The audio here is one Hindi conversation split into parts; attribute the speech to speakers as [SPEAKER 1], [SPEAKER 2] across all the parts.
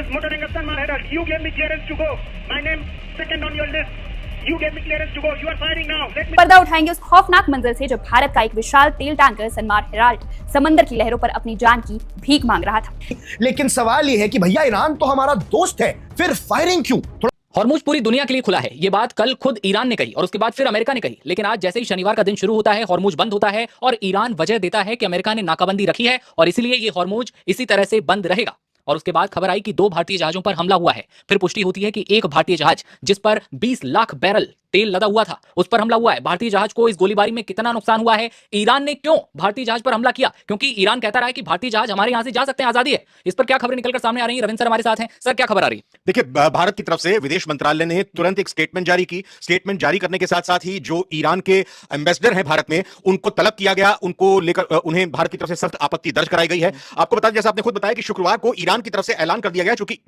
[SPEAKER 1] is Motoring Sanmar Herald. You gave me clearance to go. My name second on your list. You gave me clearance to go. You are firing now. Let me.
[SPEAKER 2] पर्दा उठाएंगे उस खौफनाक मंजर से जब भारत का एक विशाल तेल टैंकर सनमार हेराल्ड समंदर की लहरों पर अपनी जान की भीख मांग रहा था।
[SPEAKER 3] लेकिन सवाल ये है कि भैया ईरान तो हमारा दोस्त है, फिर फायरिंग क्यों?
[SPEAKER 4] हॉर्मुज पूरी दुनिया के लिए खुला है। ये बात कल खुद ईरान ने कही और उसके बाद फिर अमेरिका ने कही। लेकिन आज जैसे ही शनिवार का दिन शुरू होता है, हॉर्मुज बंद होता है और ईरान वजह देता है कि अमेरिका ने नाकाबंदी रखी है और इसलिए ये हॉर्मुज इसी तरह से बंद रहेगा। और उसके बाद खबर आई कि 2 भारतीय जहाजों पर हमला हुआ है। फिर पुष्टि होती है कि एक भारतीय जहाज जिस पर 20 लाख बैरल तेल लदा हुआ था, उस पर हमला हुआ है। भारतीय जहाज को इस गोलीबारी में कितना नुकसान हुआ है, ईरान ने क्यों भारतीय जहाज पर हमला किया, क्योंकि ईरान कहता रहा है कि भारतीय जहाज हमारे यहां से जा सकते हैं, आजादी है। इस पर क्या खबरें निकलकर सामने आ रही हैं? रविंद्र सर हमारे साथ हैं। सर क्या खबर आ रही है?
[SPEAKER 5] देखिए, भारत की तरफ से विदेश मंत्रालय ने तुरंत एक स्टेटमेंट जारी की। स्टेटमेंट जारी करने के साथ साथ ही जो ईरान के एम्बेसडर हैं भारत में, उनको तलब किया गया, उनको लेकर उन्हें भारत की तरफ से सख्त आपत्ति दर्ज कराई गई है। आपको बता दें, जैसा आपने खुद बताया कि शुक्रवार को ईरान की तरफ से ऐलान कर दिया गया, चूंकि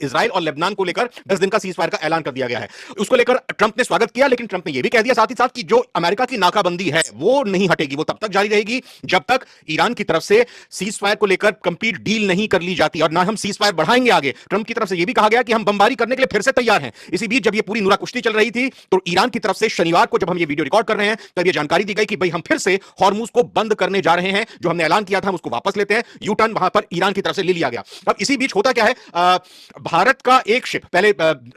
[SPEAKER 5] इजराइल और लेबनान को लेकर 10 दिन का सीजफायर का ऐलान कर दिया गया है। उसको लेकर ट्रंप ने स्वागत किया, लेकिन ट्रंप ने यह भी कह दिया साथ ही साथ कि जो अमेरिका की नाकाबंदी है वो नहीं हटेगी, वो तब तक जारी रहेगी जब तक ईरान की तरफ से सीजफायर को लेकर कंप्लीट डील नहीं कर ली जाती, और ना हम सीजफायर बढ़ाएंगे आगे। ट्रंप की तरफ से यह भी कहा गया कि हम बमबारी करने के लिए फिर से तैयार हैं। इसी बीच जब ये पूरी नुरा कुश्ती चल रही थी, तो ईरान की तरफ से शनिवार को जब हम ये वीडियो रिकॉर्ड कर रहे हैं, तब ये जानकारी दी गई कि भाई हम फिर से हॉर्मुज को बंद करने जा रहे हैं। जो हमने ऐलान किया था हम उसको वापस लेते हैं। यू टर्न वहां पर ईरान की तरफ से ले लिया गया। अब इसी बीच होता क्या है, भारत का एक शिप, पहले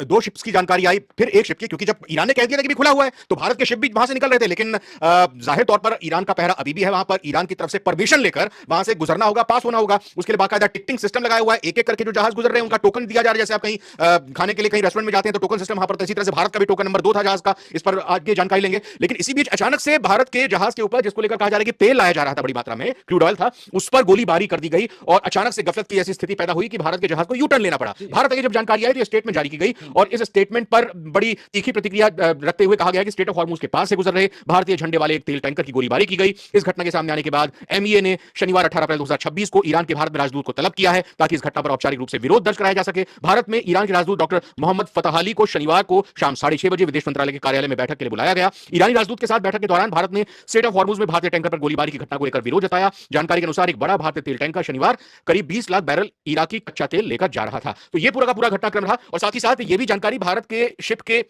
[SPEAKER 5] 2 शिप्स की जानकारी आई, फिर एक शिप की, क्योंकि जब ईरान ने कह दिया था कि भी खुला हुआ है तो भारत के शिप भी वहां से निकल रहे थे। लेकिन जाहिर तौर पर ईरान का पहरा अभी भी है वहां पर। ईरान की तरफ से परमिशन लेकर वहां से गुजरना होगा, पास होना होगा। उसके लिए बाकायदा टिकटिंग सिस्टम लगाया हुआ है। एक एक करके जो जहाज गुजर रहे हैं उनका टोकन दिया जा रहा है। जैसे आप कहीं खाने के लिए कहीं रेस्टोरेंट में जाते हैं तो टोकन सिस्टम वहां पर, इसी तरह से भारत का भी टोकन नंबर 2 था जहाज का। इस पर आगे जानकारी लेंगे। लेकिन इसी बीच अचानक से भारत के जहाज के ऊपर, जिसको लेकर कहा जा रहा है कि तेल लाया जा रहा था बड़ी मात्रा में, क्रूड ऑयल था, उस पर गोलीबारी कर दी गई और अचानक से गफलत की ऐसी स्थिति पैदा हुई कि भारत के जहाज को यू टर्न लेना पड़ा। भारत की जब जानकारी आई तो स्टेटमेंट जारी की गई और इस स्टेटमेंट पर बड़ी तीखी प्रतिक्रिया रखते हुए कहा गया कि स्ट्रेट ऑफ हॉर्मुज के पास से गुजर रहे भारतीय झंडे वाले एक तेल टैंकर की गोलीबारी की गई। इस घटना के सामने आने के बाद एमईए ने शनिवार 18 अप्रैल 2026 को ईरान के भारत में राजदूत को तलब किया है ताकि इस घटना पर औपचारिक रूप से विरोध दर्ज कराया जा सके। भारत में ईरान के राजदूत डॉक्टर मोहम्मद फतह को शनिवार को शाम 6:30 बजे विदेश मंत्रालय के कार्यालय में बैठक के लिए बुलाया गया। ईरानी राजदूत के साथ बैठक के दौरान भारत ने स्ट्रेट ऑफ हॉर्मुज में भारतीय टैंकर पर गोलीबारी की घटना को लेकर विरोध जताया। जानकारी के अनुसार एक बड़ा भारतीय तेल टैंकर शनिवार करीब 20 लाख बैरल इराकी कच्चा तेल लेकर जा रहा था। तो यह पूरा का पूरा घटनाक्रम रहा और साथ ही साथ यह भी जानकारी भारत के शिप के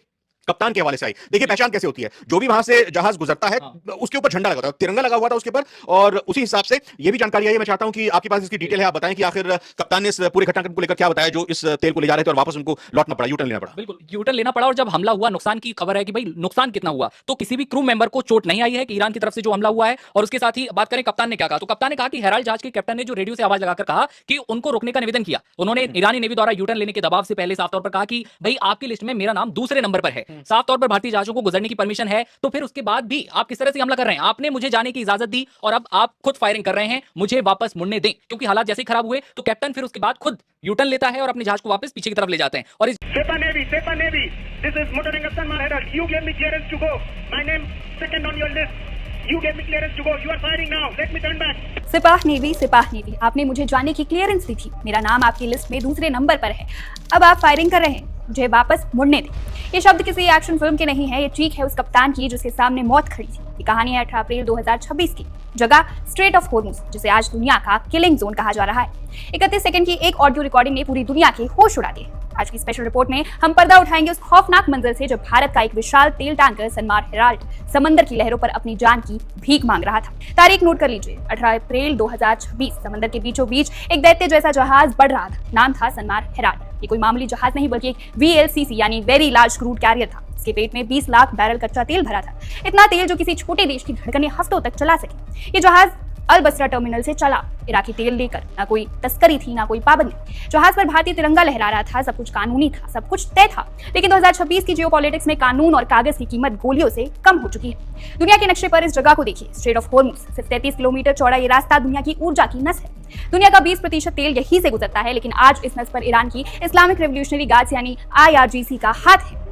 [SPEAKER 5] कप्तान के हवाले से आई। देखिए पहचान कैसे होती है, जो भी वहां से जहाज गुजरता है उसके ऊपर झंडा लगा होता है, तिरंगा लगा हुआ था उसके ऊपर, और उसी हिसाब से ये भी जानकारी आई। मैं चाहता हूं कि आपके पास इसकी डिटेल है, आप बताएं कि आखिर कप्तान ने इस पूरे घटनाक्रम को लेकर क्या बताया जो इस तेल को ले जा रहे थे और वापस उनको लौटना पड़ा, यूटर्न लेना पड़ा।
[SPEAKER 4] बिल्कुल यूटर्न लेना पड़ा। और जब हमला हुआ, नुकसान की खबर है कि भाई नुकसान कितना हुआ, तो किसी भी क्रू मेंबर को चोट नहीं आई है कि ईरान की तरफ से जो हमला हुआ है। और उसके साथ ही बात करें कप्तान ने क्या कहा, तो कप्तान ने कहा कि हेराल्ड जहाज के कैप्टन ने जो रेडियो से आवाज लगाकर कहा कि उनको रोकने का निवेदन किया। उन्होंने ईरानी नेवी द्वारा यूटर्न लेने के दबाव से पहले साफ तौर पर कहा कि भाई आपकी लिस्ट में मेरा नाम दूसरे नंबर पर है। साफ तौर पर भारतीय जहाजों को गुजरने की परमिशन है, तो फिर उसके बाद भी आप किस तरह से हमला कर रहे हैं? आपने मुझे जाने की इजाजत दी और अब आप खुद फायरिंग कर रहे हैं, मुझे वापस मुड़ने दें। क्योंकि हालात जैसे ही खराब हुए तो कैप्टन फिर उसके बाद खुद यूटर्न लेता है और अपने जहाज को वापस पीछे की तरफ ले जाते हैं। और इस
[SPEAKER 1] Sepa Navy, this is Motoring Sanmar Herald. You gave me clearance to go. My name second on your list. You gave me clearance to go. You are firing now. Let me turn back.
[SPEAKER 2] Sipah navy, आपने मुझे जाने की क्लियरेंस दी थी, मेरा नाम आपकी लिस्ट में दूसरे नंबर पर है, अब आप फायरिंग कर रहे हैं, मुझे वापस मुड़ने दें। ये शब्द किसी एक्शन फिल्म के नहीं है, ये चीख है उस कप्तान की जिसके सामने मौत खड़ी थी। ये कहानी है 18 अप्रैल 2026 की, जगह स्ट्रेट ऑफ हॉर्मुज, जिसे आज दुनिया का किलिंग जोन कहा जा रहा है। 31 सेकंड की एक ऑडियो रिकॉर्डिंग ने पूरी दुनिया के होश उड़ा दिए। आज की स्पेशल रिपोर्ट में हम पर्दा उठाएंगे उस खौफनाक मंजर से जब भारत का एक विशाल तेल टैंकर सनमार हेराल्ड समंदर की लहरों पर अपनी जान की भीख मांग रहा था। तारीख नोट कर लीजिए, 18 अप्रैल 2026। समंदर के बीचों बीच एक दैत्य जैसा जहाज बढ़ रहा था, नाम था सनमार हेराल्ड। ये कोई मामूली जहाज नहीं बल्कि एक VLCC यानी वेरी लार्ज क्रूड कैरियर था। इसके पेट में 20 लाख बैरल कच्चा तेल भरा था, इतना तेल जो किसी छोटे देश की धड़कनें हफ्तों तक चला सके। ये जहाज अल बसरा टर्मिनल से चला इराकी तेल लेकर। ना कोई तस्करी थी, ना कोई पाबंदी। जहाज पर भारतीय तिरंगा लहरा रहा था, सब कुछ कानूनी था, सब कुछ तय था। लेकिन 2026 की जियोपॉलिटिक्स में कानून और कागज की कीमत गोलियों से कम हो चुकी है। दुनिया के नक्शे पर इस जगह को देखिए, स्ट्रेट ऑफ हॉर्मुज। सिर्फ 33 किलोमीटर चौड़ा ये रास्ता दुनिया की ऊर्जा की नस है। दुनिया का 20% तेल यहीं से गुजरता है, लेकिन आज इस नस पर ईरान की इस्लामिक रेवोल्यूशनरी गार्ड्स यानी IRGC का हाथ है।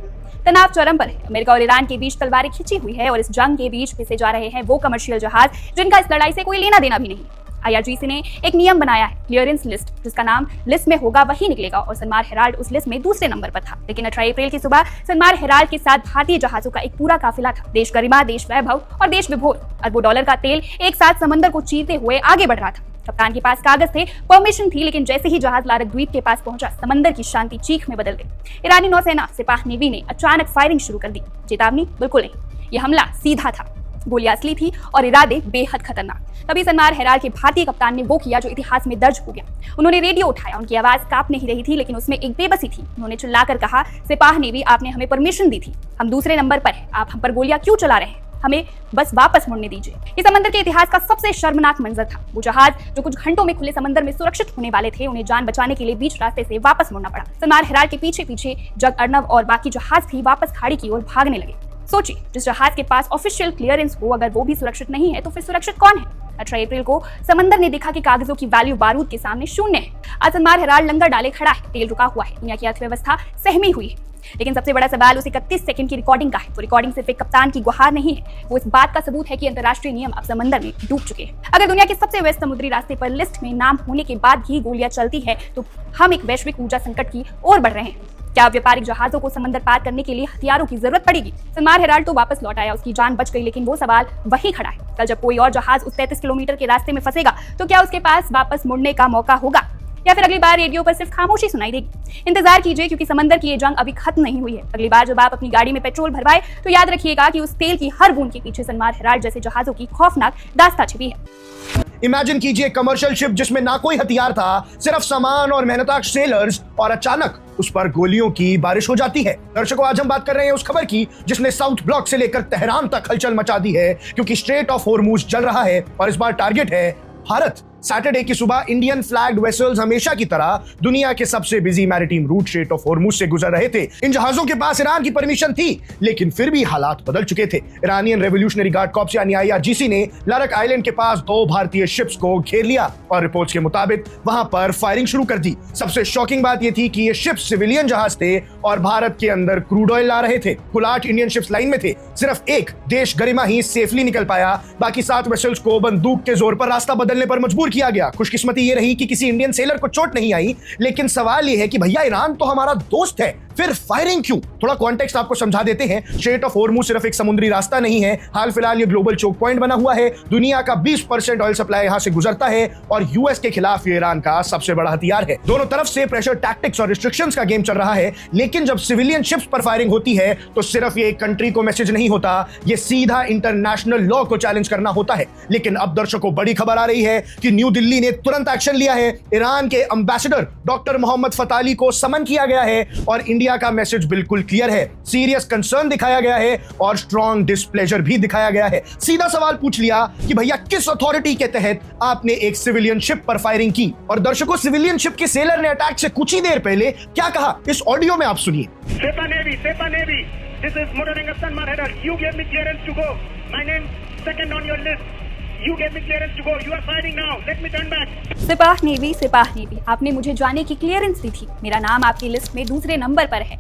[SPEAKER 2] तनाव चरम पर है। अमेरिका और ईरान के बीच तलवारें खिंची हुई है और इस जंग के बीच पिसे जा रहे हैं वो कमर्शियल जहाज जिनका इस लड़ाई से कोई लेना देना भी नहीं। IRGC ने एक नियम बनाया है, क्लियरेंस लिस्ट, जिसका नाम लिस्ट में होगा वही निकलेगा और सनमार हेराल्ड उस लिस्ट में दूसरे नंबर पर था। लेकिन 18 अप्रैल की सुबह सनमार हेराल्ड के साथ भारतीय जहाजों का एक पूरा काफिला था। देश गरिमा, देश वैभव और देश विभोर। अरबों डॉलर का तेल एक साथ समंदर को चीरते हुए आगे बढ़ रहा था। कप्तान के पास कागज थे, परमिशन थी, लेकिन जैसे ही जहाज लारक द्वीप के पास पहुंचा, समंदर की शांति चीख में बदल गई। ईरानी नौसेना सिपाह नेवी ने अचानक फायरिंग शुरू कर दी। चेतावनी? बिल्कुल नहीं, यह हमला सीधा था। गोलियां असली थी और इरादे बेहद खतरनाक। तभी सनमार हेराल्ड के भारतीय कप्तान ने वो किया जो इतिहास में दर्ज हो गया। उन्होंने रेडियो उठाया, उनकी आवाज कांप नहीं रही थी, लेकिन उसमें एक बेबसी थी। उन्होंने चिल्लाकर कहा, सिपाह नेवी, आपने हमें परमिशन दी थी, हम दूसरे नंबर पर हैं, आप हम पर गोलियां क्यों चला रहे हैं? हमें बस वापस मुड़ने दीजिए। ये समंदर के इतिहास का सबसे शर्मनाक मंजर था। वो जहाज जो कुछ घंटों में खुले समंदर में सुरक्षित होने वाले थे, उन्हें जान बचाने के लिए बीच रास्ते से वापस मुड़ना पड़ा। सनमार हेराल्ड के पीछे पीछे जग अर्नब और बाकी जहाज थी वापस खाड़ी की ओर भागने लगे। सोचिए, जिस जहाज के पास ऑफिशियल क्लियरेंस हो, अगर वो भी सुरक्षित नहीं है तो फिर सुरक्षित कौन है? 18 अप्रैल को समंदर ने देखा कि कागजों की वैल्यू बारूद के सामने शून्य है। आज सनमार हेराल्ड लंगर डाले खड़ा है, तेल रुका हुआ है, दुनिया की अर्थव्यवस्था सहमी हुई है। लेकिन सबसे बड़ा सवाल उस 31 सेकंड की रिकॉर्डिंग का है। वो रिकॉर्डिंग सिर्फ एक कप्तान की गुहार नहीं है, वो इस बात का सबूत है कि अंतर्राष्ट्रीय नियम अब समंदर में डूब चुके हैं। अगर दुनिया के सबसे व्यस्त समुद्री रास्ते पर लिस्ट में नाम होने के बाद भी गोलियां चलती है, तो हम एक वैश्विक ऊर्जा संकट की ओर बढ़ रहे हैं। क्या व्यापारिक जहाजों को समंदर पार करने के लिए हथियारों की जरूरत पड़ेगी? सनमार हेराल्ड तो वापस लौट आया, उसकी जान बच गई, लेकिन वो सवाल वही खड़ा है। कल जब कोई और जहाज उस 33 किलोमीटर के रास्ते में फंसेगा, तो क्या उसके पास वापस मुड़ने का मौका होगा, या फिर अगली बार रेडियो पर सिर्फ खामोशी सुनाई देगी? इंतजार कीजिए, क्योंकि समंदर की ये जंग अभी खत्म नहीं हुई है। अगली बार जब आप अपनी गाड़ी में पेट्रोल भरवाए, तो याद रखिएगा कि उस तेल की हर बूंद के पीछे सनमार हेराल्ड जैसे जहाजों की खौफनाक दास्तां छिपी है।
[SPEAKER 3] इमेजिन कीजिए कमर्शियल शिप जिसमें ना कोई हथियार था, सिर्फ सामान और मेहनताज सेलर्स, और अचानक उस पर गोलियों की बारिश हो जाती है। दर्शकों, आज हम बात कर रहे हैं उस खबर की जिसने साउथ ब्लॉक से लेकर तेहरान तक हलचल मचा दी है, क्योंकि स्ट्रेट ऑफ हॉर्मूज जल रहा है और इस बार टारगेट है भारत। सैटरडे की सुबह इंडियन फ्लैग्ड वेसल्स हमेशा की तरह दुनिया के सबसे busy maritime route strait of Hormuz से गुजर रहे थे। इन जहाजों के पास ईरान की परमिशन थी, लेकिन फिर भी हालात बदल चुके थे। ईरानियन रेवोल्यूशनरी गार्ड कॉर्प्स यानी IRGC ने लारक आइलैंड के पास 2 भारतीय शिप्स को घेर लिया और रिपोर्ट्स के मुताबिक वहां पर फायरिंग शुरू कर दी। सबसे शॉकिंग बात यह थी कि ये शिप्स सिविलियन जहाज थे और भारत के अंदर क्रूड ऑयल ला रहे थे। कुल 8 इंडियन शिप्स लाइन में थे, सिर्फ एक देश गरिमा ही सेफली निकल पाया। बाकी 7 वेसल्स को बंदूक के जोर पर रास्ता बदलने पर मजबूर किया गया। खुशकिस्मती ये रही कि किसी इंडियन सेलर को चोट नहीं आई, लेकिन सवाल ये है कि भैया, ईरान तो हमारा दोस्त है, फिर फायरिंग क्यों? थोड़ा कॉन्टेक्स्ट आपको समझा देते हैं। स्ट्रेट ऑफ हॉर्मूज सिर्फ एक समुद्री रास्ता नहीं है, हाल फिलहाल ये ग्लोबल चोक पॉइंट बना हुआ है। दुनिया का 20% ऑयल सप्लाई यहां से गुजरता है और यूएस के खिलाफ ये ईरान का सबसे बड़ा हथियार है। दोनों तरफ से प्रेशर टैक्टिक्स और रिस्ट्रिक्शंस का गेम चल रहा है, लेकिन जब सिविलियन शिप्स पर फायरिंग होती है तो सिर्फ ये एक कंट्री को मैसेज नहीं होता, ये सीधा इंटरनेशनल लॉ को चैलेंज करना होता है। लेकिन अब दर्शकों, बड़ी खबर आ रही है कि न्यू दिल्ली ने तुरंत एक्शन लिया है। ईरान के एम्बेसडर डॉक्टर मोहम्मद फताली को समन किया गया है और इंडिया का मैसेज बिल्कुल क्लियर है। सीरियस कंसर्न दिखाया गया है और स्ट्रॉन्ग डिस्प्लेजर भी दिखाया गया है। सीधा सवाल पूछ लिया कि भैया, किस अथॉरिटी के तहत आपने एक सिविलियन शिप पर फायरिंग की? और दर्शकों, सिविलियन शिप के सेलर ने अटैक से कुछ ही देर पहले क्या कहा, इस ऑडियो में आप सुनिए।
[SPEAKER 1] Sepa Navy, this is Motoranga Sanmar Heral. You gave me clearance to go. My name second on your list. You gave me clearance to go. You are firing now. Let me turn back.
[SPEAKER 2] Sipah navy, आपने मुझे जाने की क्लियरेंस दी थी, मेरा नाम आपकी लिस्ट में दूसरे नंबर पर है,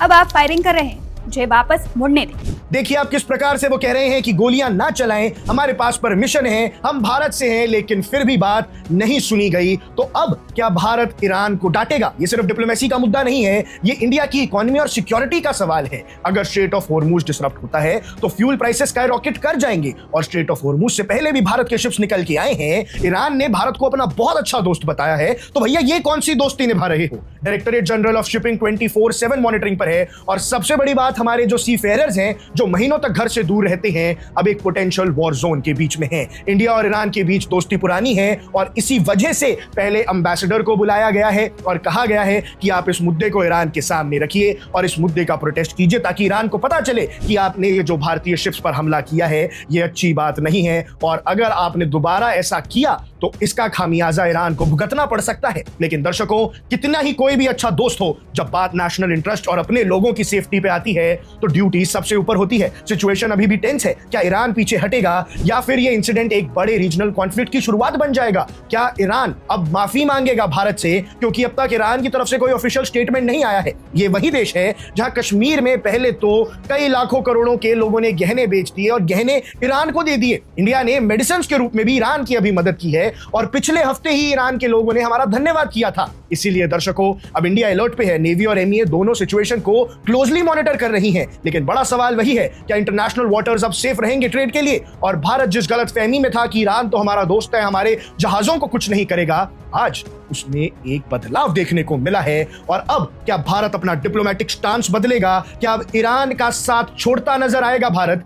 [SPEAKER 2] अब आप फायरिंग कर रहे हैं, मुझे वापस मुड़ने दें।
[SPEAKER 3] देखिए आप किस प्रकार से वो कह रहे हैं कि गोलियां ना चलाएं, हमारे पास परमिशन है, हम भारत से हैं, लेकिन फिर भी बात नहीं सुनी गई। तो अब क्या भारत ईरान को डांटेगा? ये सिर्फ डिप्लोमेसी का मुद्दा नहीं है, ये इंडिया की इकोनॉमी और सिक्योरिटी का सवाल है। अगर स्ट्रेट ऑफ हॉर्मूज डिसरप्ट होता है तो फ्यूल प्राइसेस स्काई रॉकेट कर जाएंगे और स्ट्रेट ऑफ हॉर्मूज से पहले भी भारत के शिप्स निकल के आए हैं। ईरान ने भारत को अपना बहुत अच्छा दोस्त बताया है, तो भैया ये कौन सी दोस्ती निभा रहे हो? Directorate general of shipping 24/7 monitoring पर है और सबसे बड़ी बात, हमारे जो सी फेयरर्स हैं जो महीनों तक घर से दूर रहते हैं, अब एक पोटेंशियल वॉर जोन के बीच में हैं। इंडिया और ईरान के बीच दोस्ती पुरानी है और इसी वजह से पहले एम्बेसडर को बुलाया गया है और कहा गया है कि आप इस मुद्दे को ईरान के सामने रखिए और इस मुद्दे का प्रोटेस्ट कीजिए, ताकि ईरान को पता चले कि आपने ये जो भारतीय शिप्स पर हमला किया है ये अच्छी बात नहीं है, और अगर आपने दोबारा ऐसा किया तो इसका खामियाजा ईरान को भुगतना पड़ सकता है। लेकिन दर्शकों, कितना ही कोई भी अच्छा दोस्त हो, जब बात नेशनल इंटरेस्ट और अपने लोगों की सेफ्टी पे आती है तो ड्यूटी सबसे ऊपर होती है। सिचुएशन अभी भी टेंस है। क्या ईरान पीछे हटेगा या फिर ये इंसिडेंट एक बड़े रीजनल कॉन्फ्लिक्ट की शुरुआत बन जाएगा? क्या ईरान अब माफी मांगेगा भारत से, क्योंकि अब तक ईरान की तरफ से कोई ऑफिशियल स्टेटमेंट नहीं आया है। ये वही देश है जहां कश्मीर में पहले तो कई लाखों करोड़ों के लोगों ने गहने बेच दिए और गहने ईरान को दे दिए। इंडिया ने मेडिसिन के रूप में भी ईरान की अभी मदद की है और पिछले हफ्ते ही ईरान के लोगों ने हमारा धन्यवाद किया था। इसीलिए दर्शकों, अब इंडिया अलर्ट पे है। नेवी और एमईए दोनों सिचुएशन को क्लोजली मॉनिटर कर रही हैं, लेकिन बड़ा सवाल वही है? क्या इंटरनेशनल वाटर्स अब सेफ रहेंगे ट्रेड के लिए? और भारत जिस गलतफहमी में था कि ईरान तो हमारा दोस्त है, हमारे जहाजों को कुछ नहीं करेगा, आज उसमें एक बदलाव देखने को मिला है। और अब क्या भारत अपना डिप्लोमेटिक स्टांस बदलेगा? क्या अब ईरान का साथ छोड़ता नजर आएगा भारत?